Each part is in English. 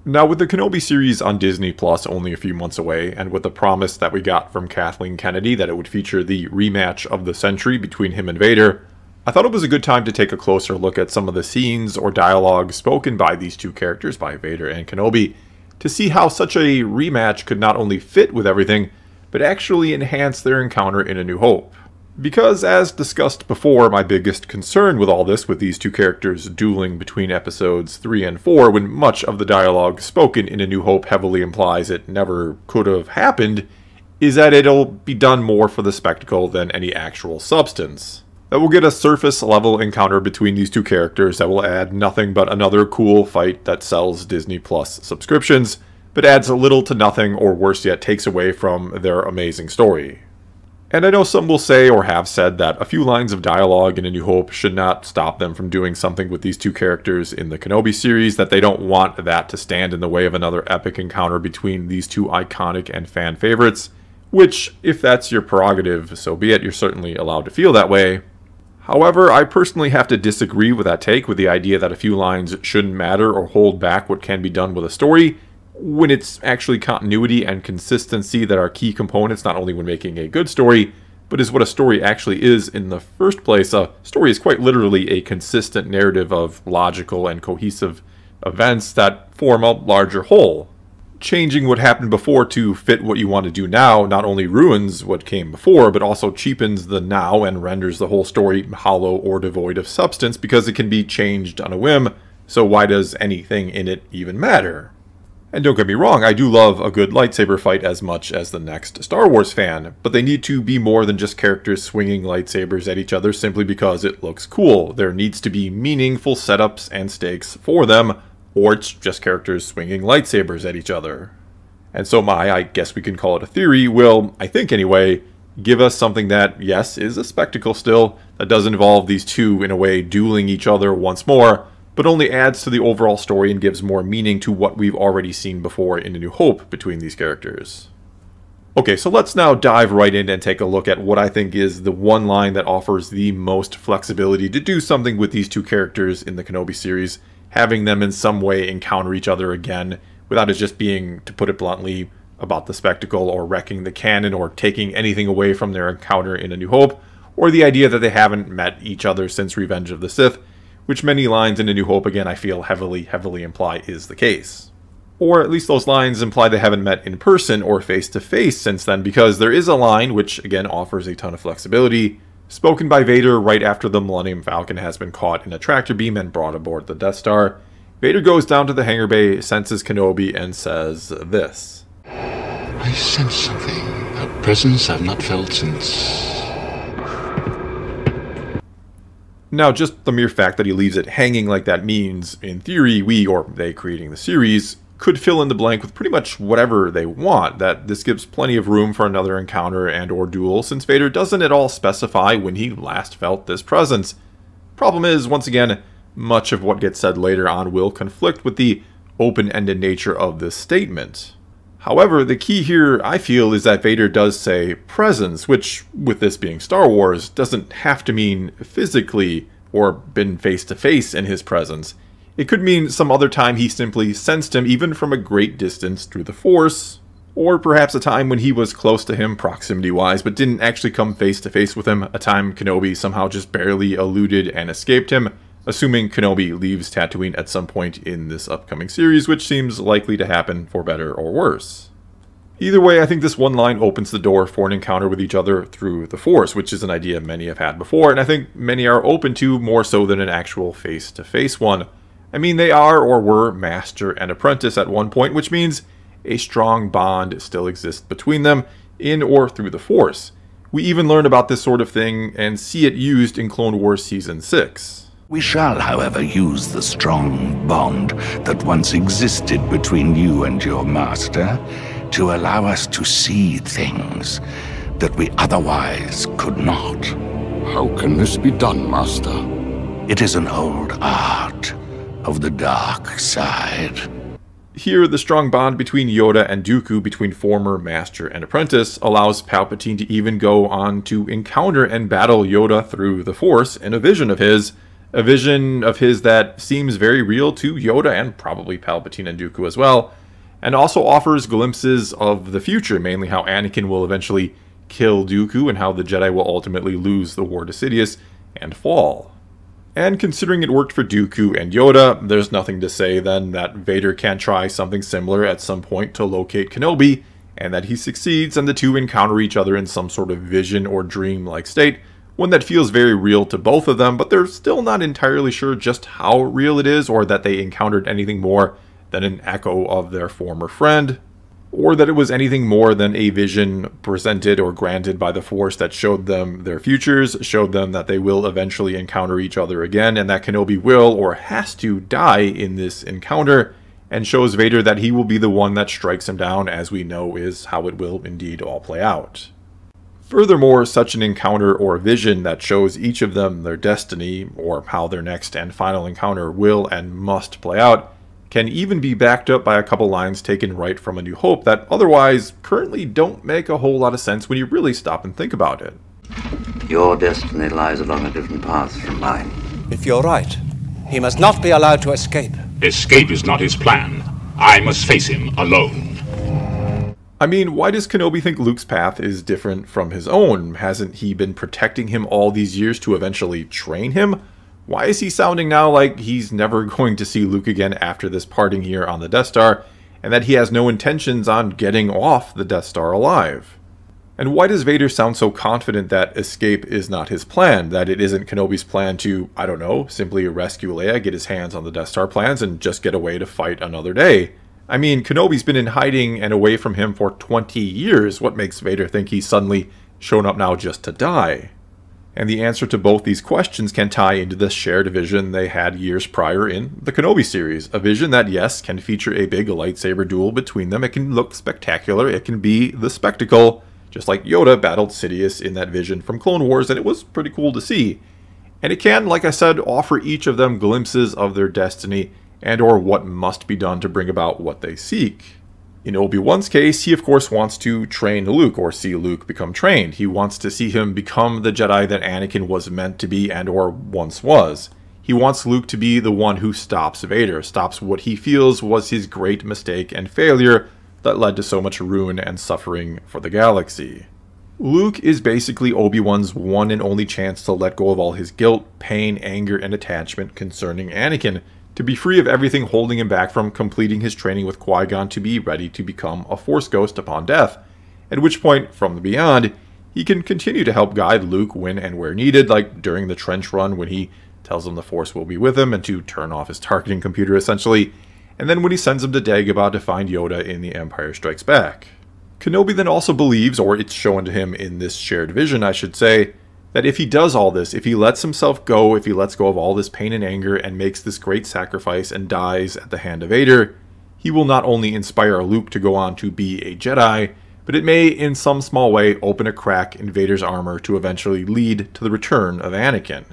Now, with the Kenobi series on Disney Plus only a few months away, and with the promise that we got from Kathleen Kennedy that it would feature the rematch of the century between him and Vader, I thought it was a good time to take a closer look at some of the scenes or dialogue spoken by these two characters, by Vader and Kenobi, to see how such a rematch could not only fit with everything, but actually enhance their encounter in A New Hope. Because, as discussed before, my biggest concern with all this, with these two characters dueling between episodes 3 and 4, when much of the dialogue spoken in A New Hope heavily implies it never could have happened, is that it'll be done more for the spectacle than any actual substance. That we'll get a surface-level encounter between these two characters that will add nothing but another cool fight that sells Disney Plus subscriptions, but adds little to nothing, or worse yet, takes away from their amazing story. And I know some will say, or have said, that a few lines of dialogue in A New Hope should not stop them from doing something with these two characters in the Kenobi series, that they don't want that to stand in the way of another epic encounter between these two iconic and fan favorites, which, if that's your prerogative, so be it, you're certainly allowed to feel that way. However, I personally have to disagree with that take, with the idea that a few lines shouldn't matter or hold back what can be done with a story, when it's actually continuity and consistency that are key components, not only when making a good story, but is what a story actually is in the first place. A story is quite literally a consistent narrative of logical and cohesive events that form a larger whole. Changing what happened before to fit what you want to do now not only ruins what came before, but also cheapens the now and renders the whole story hollow or devoid of substance, because it can be changed on a whim, so why does anything in it even matter? And don't get me wrong, I do love a good lightsaber fight as much as the next Star Wars fan, but they need to be more than just characters swinging lightsabers at each other simply because it looks cool. There needs to be meaningful setups and stakes for them, or it's just characters swinging lightsabers at each other. And so I guess we can call it a theory, will, I think anyway, give us something that, yes, is a spectacle still, that does involve these two in a way dueling each other once more, but only adds to the overall story and gives more meaning to what we've already seen before in A New Hope between these characters. Okay, so let's now dive right in and take a look at what I think is the one line that offers the most flexibility to do something with these two characters in the Kenobi series, having them in some way encounter each other again, without it just being, to put it bluntly, about the spectacle or wrecking the canon or taking anything away from their encounter in A New Hope, or the idea that they haven't met each other since Revenge of the Sith, which many lines in A New Hope, again, I feel heavily imply is the case. Or at least those lines imply they haven't met in person or face-to-face since then, because there is a line, which again offers a ton of flexibility, spoken by Vader right after the Millennium Falcon has been caught in a tractor beam and brought aboard the Death Star. Vader goes down to the hangar bay, senses Kenobi, and says this. I sense something, a presence I've not felt since... Now, just the mere fact that he leaves it hanging like that means, in theory, we, or they creating the series, could fill in the blank with pretty much whatever they want, that this gives plenty of room for another encounter and or duel, since Vader doesn't at all specify when he last felt this presence. Problem is, once again, much of what gets said later on will conflict with the open-ended nature of this statement. However, the key here, I feel, is that Vader does say presence, which, with this being Star Wars, doesn't have to mean physically or been face-to-face in his presence. It could mean some other time he simply sensed him even from a great distance through the Force, or perhaps a time when he was close to him proximity-wise but didn't actually come face-to-face with him, a time Kenobi somehow just barely eluded and escaped him, assuming Kenobi leaves Tatooine at some point in this upcoming series, which seems likely to happen for better or worse. Either way, I think this one line opens the door for an encounter with each other through the Force, which is an idea many have had before, and I think many are open to more so than an actual face-to-face one. I mean, they are or were master and apprentice at one point, which means a strong bond still exists between them, in or through the Force. We even learn about this sort of thing and see it used in Clone Wars Season 6. We shall, however, use the strong bond that once existed between you and your master to allow us to see things that we otherwise could not. How can this be done, Master? It is an old art of the dark side. Here, the strong bond between Yoda and Dooku, between former master and apprentice, allows Palpatine to even go on to encounter and battle Yoda through the Force in a vision of his, A vision of his that seems very real to Yoda and probably Palpatine and Dooku as well, and also offers glimpses of the future, mainly how Anakin will eventually kill Dooku and how the Jedi will ultimately lose the war to Sidious and fall. And considering it worked for Dooku and Yoda, there's nothing to say then that Vader can't try something similar at some point to locate Kenobi, and that he succeeds and the two encounter each other in some sort of vision or dream-like state, one that feels very real to both of them, but they're still not entirely sure just how real it is, or that they encountered anything more than an echo of their former friend, or that it was anything more than a vision presented or granted by the Force that showed them their futures, showed them that they will eventually encounter each other again, and that Kenobi will or has to die in this encounter, and shows Vader that he will be the one that strikes him down, as we know is how it will indeed all play out. Furthermore, such an encounter or vision that shows each of them their destiny, or how their next and final encounter will and must play out, can even be backed up by a couple lines taken right from A New Hope that otherwise currently don't make a whole lot of sense when you really stop and think about it. Your destiny lies along a different path from mine. If you're right, he must not be allowed to escape. Escape is not his plan. I must face him alone. I mean, why does Kenobi think Luke's path is different from his own? Hasn't he been protecting him all these years to eventually train him? Why is he sounding now like he's never going to see Luke again after this parting here on the Death Star, and that he has no intentions on getting off the Death Star alive? And why does Vader sound so confident that escape is not his plan, that it isn't Kenobi's plan to, I don't know, simply rescue Leia, get his hands on the Death Star plans, and just get away to fight another day? I mean, Kenobi's been in hiding and away from him for 20 years. What makes Vader think he's suddenly shown up now just to die? And the answer to both these questions can tie into the shared vision they had years prior in the Kenobi series. A vision that, yes, can feature a big lightsaber duel between them. It can look spectacular. It can be the spectacle, just like Yoda battled Sidious in that vision from Clone Wars, and it was pretty cool to see. And it can, like I said, offer each of them glimpses of their destiny and or what must be done to bring about what they seek. In Obi-Wan's case, he of course wants to train Luke, or see Luke become trained. He wants to see him become the Jedi that Anakin was meant to be and or once was. He wants Luke to be the one who stops Vader, stops what he feels was his great mistake and failure that led to so much ruin and suffering for the galaxy. Luke is basically Obi-Wan's one and only chance to let go of all his guilt, pain, anger, and attachment concerning Anakin, to be free of everything holding him back from completing his training with Qui-Gon to be ready to become a Force ghost upon death, at which point, from the beyond, he can continue to help guide Luke when and where needed, like during the trench run when he tells him the Force will be with him and to turn off his targeting computer essentially, and then when he sends him to Dagobah to find Yoda in The Empire Strikes Back. Kenobi then also believes, or it's shown to him in this shared vision I should say, that if he does all this, if he lets himself go, if he lets go of all this pain and anger and makes this great sacrifice and dies at the hand of Vader, he will not only inspire Luke to go on to be a Jedi, but it may in some small way open a crack in Vader's armor to eventually lead to the return of Anakin.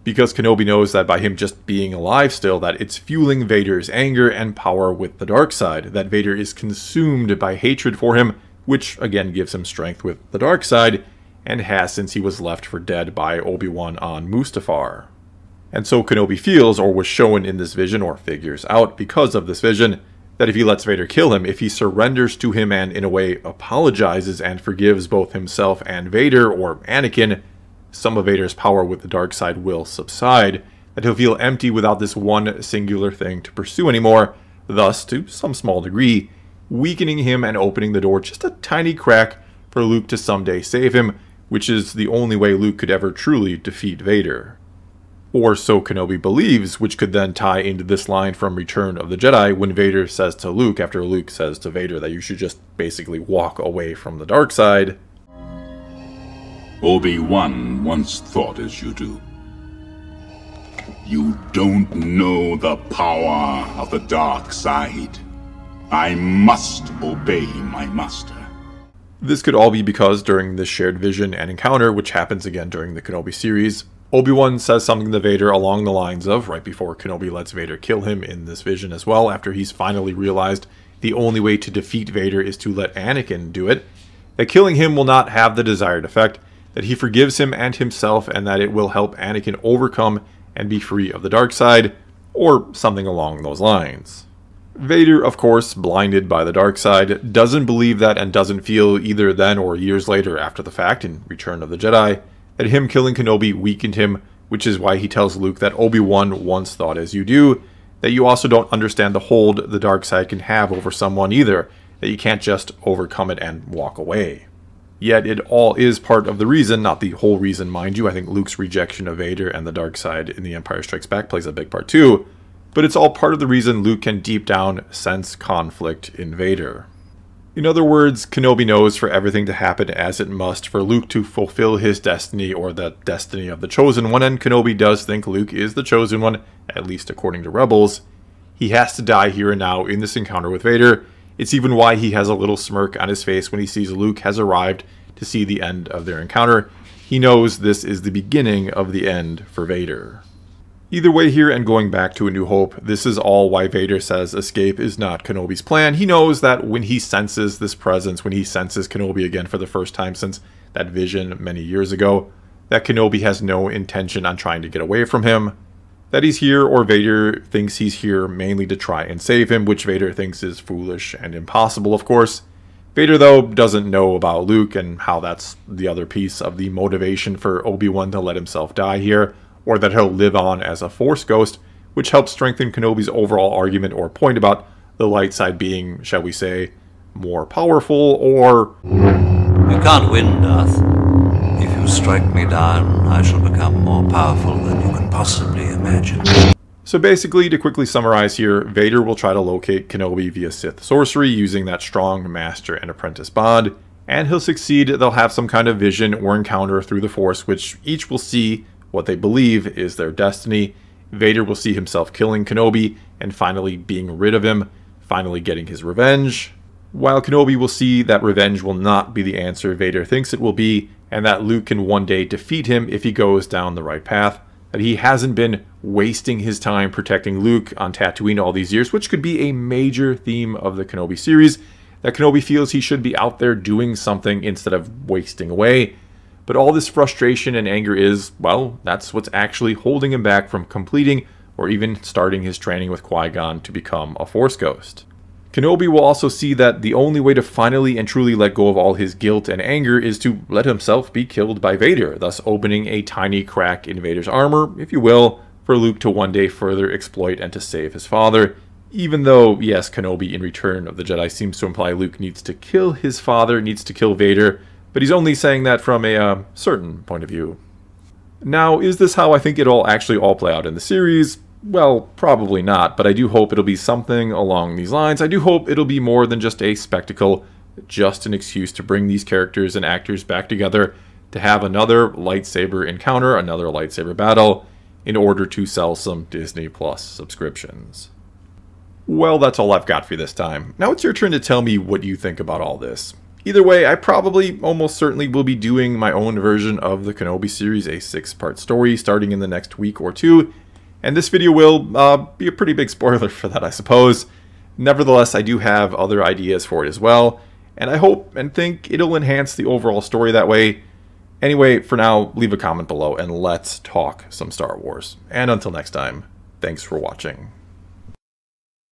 Because Kenobi knows that by him just being alive still, that it's fueling Vader's anger and power with the dark side, that Vader is consumed by hatred for him, which again gives him strength with the dark side, and has since he was left for dead by Obi-Wan on Mustafar. And so Kenobi feels, or was shown in this vision, or figures out because of this vision, that if he lets Vader kill him, if he surrenders to him and in a way apologizes and forgives both himself and Vader, or Anakin, some of Vader's power with the dark side will subside, that he'll feel empty without this one singular thing to pursue anymore, thus, to some small degree, weakening him and opening the door just a tiny crack for Luke to someday save him, which is the only way Luke could ever truly defeat Vader. Or so Kenobi believes, which could then tie into this line from Return of the Jedi when Vader says to Luke, after Luke says to Vader that you should just basically walk away from the dark side. Obi-Wan once thought as you do. You don't know the power of the dark side. I must obey my master. This could all be because during this shared vision and encounter, which happens again during the Kenobi series, Obi-Wan says something to Vader along the lines of, right before Kenobi lets Vader kill him in this vision as well, after he's finally realized the only way to defeat Vader is to let Anakin do it, that killing him will not have the desired effect, that he forgives him and himself, and that it will help Anakin overcome and be free of the dark side, or something along those lines. Vader, of course, blinded by the dark side, doesn't believe that and doesn't feel either then or years later after the fact in Return of the Jedi that him killing Kenobi weakened him, which is why he tells Luke that Obi-Wan once thought as you do, that you also don't understand the hold the dark side can have over someone either, that you can't just overcome it and walk away. Yet it all is part of the reason, not the whole reason, mind you. I think Luke's rejection of Vader and the dark side in The Empire Strikes Back plays a big part too, but it's all part of the reason Luke can deep down sense conflict in Vader. In other words, Kenobi knows for everything to happen as it must for Luke to fulfill his destiny or the destiny of the Chosen One, and Kenobi does think Luke is the Chosen One, at least according to Rebels. He has to die here and now in this encounter with Vader. It's even why he has a little smirk on his face when he sees Luke has arrived to see the end of their encounter. He knows this is the beginning of the end for Vader. Either way here, and going back to A New Hope, this is all why Vader says escape is not Kenobi's plan. He knows that when he senses this presence, when he senses Kenobi again for the first time since that vision many years ago, that Kenobi has no intention on trying to get away from him, that he's here, or Vader thinks he's here mainly to try and save him, which Vader thinks is foolish and impossible, of course. Vader, though, doesn't know about Luke and how that's the other piece of the motivation for Obi-Wan to let himself die here, or that he'll live on as a Force ghost, which helps strengthen Kenobi's overall argument or point about the light side being, shall we say, more powerful, or... You can't win, Darth. If you strike me down, I shall become more powerful than you can possibly imagine. So basically, to quickly summarize here, Vader will try to locate Kenobi via Sith sorcery using that strong master and apprentice bond, and he'll succeed. They'll have some kind of vision or encounter through the Force, which each will see what they believe is their destiny. Vader will see himself killing Kenobi and finally being rid of him, finally getting his revenge, while Kenobi will see that revenge will not be the answer Vader thinks it will be, and that Luke can one day defeat him if he goes down the right path, that he hasn't been wasting his time protecting Luke on Tatooine all these years, which could be a major theme of the Kenobi series, that Kenobi feels he should be out there doing something instead of wasting away. But all this frustration and anger is, well, that's what's actually holding him back from completing or even starting his training with Qui-Gon to become a Force ghost. Kenobi will also see that the only way to finally and truly let go of all his guilt and anger is to let himself be killed by Vader, thus opening a tiny crack in Vader's armor, if you will, for Luke to one day further exploit and to save his father. Even though, yes, Kenobi in Return of the Jedi seems to imply Luke needs to kill his father, needs to kill Vader, but he's only saying that from a certain point of view. Now, is this how I think it'll actually all play out in the series? Well, probably not, but I do hope it'll be something along these lines. I do hope it'll be more than just a spectacle, just an excuse to bring these characters and actors back together to have another lightsaber encounter, another lightsaber battle, in order to sell some Disney Plus subscriptions. Well, that's all I've got for you this time. Now it's your turn to tell me what you think about all this. Either way, I probably, almost certainly, will be doing my own version of the Kenobi series, a 6-part story, starting in the next week or two, and this video will be a pretty big spoiler for that, I suppose. Nevertheless, I do have other ideas for it as well, and I hope and think it'll enhance the overall story that way. Anyway, for now, leave a comment below, and let's talk some Star Wars. And until next time, thanks for watching.